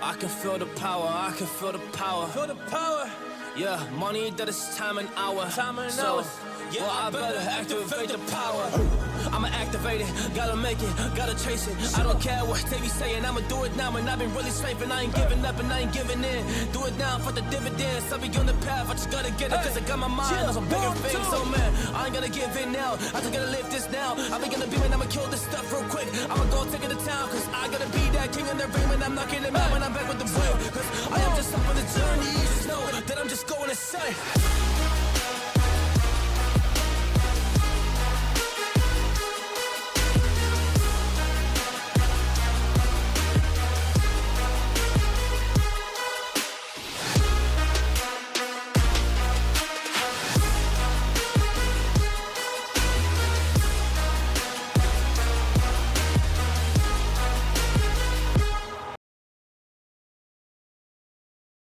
I can feel the power, I can feel the power. Feel the power. Yeah, money that is time and hour. Time and so, hours. Yeah, well, I better activate the power. I'ma activate it, gotta make it, gotta chase it. I don't care what they be saying, I'ma do it now. And I've been really slaving, I ain't giving up and I ain't giving in. Do it now for the dividends, I'll be on the path, I just gotta get it. Cause I got my mind on some bigger things. So man, I ain't gonna give in now, I just gotta live this now. I be gonna be when I'ma kill this stuff real quick. I'ma go take it to town, cause I gotta be that king in the ring when I'm knocking it out. When I'm back with the wheel, cause I am just up on the journey. You just know that I'm just going insane.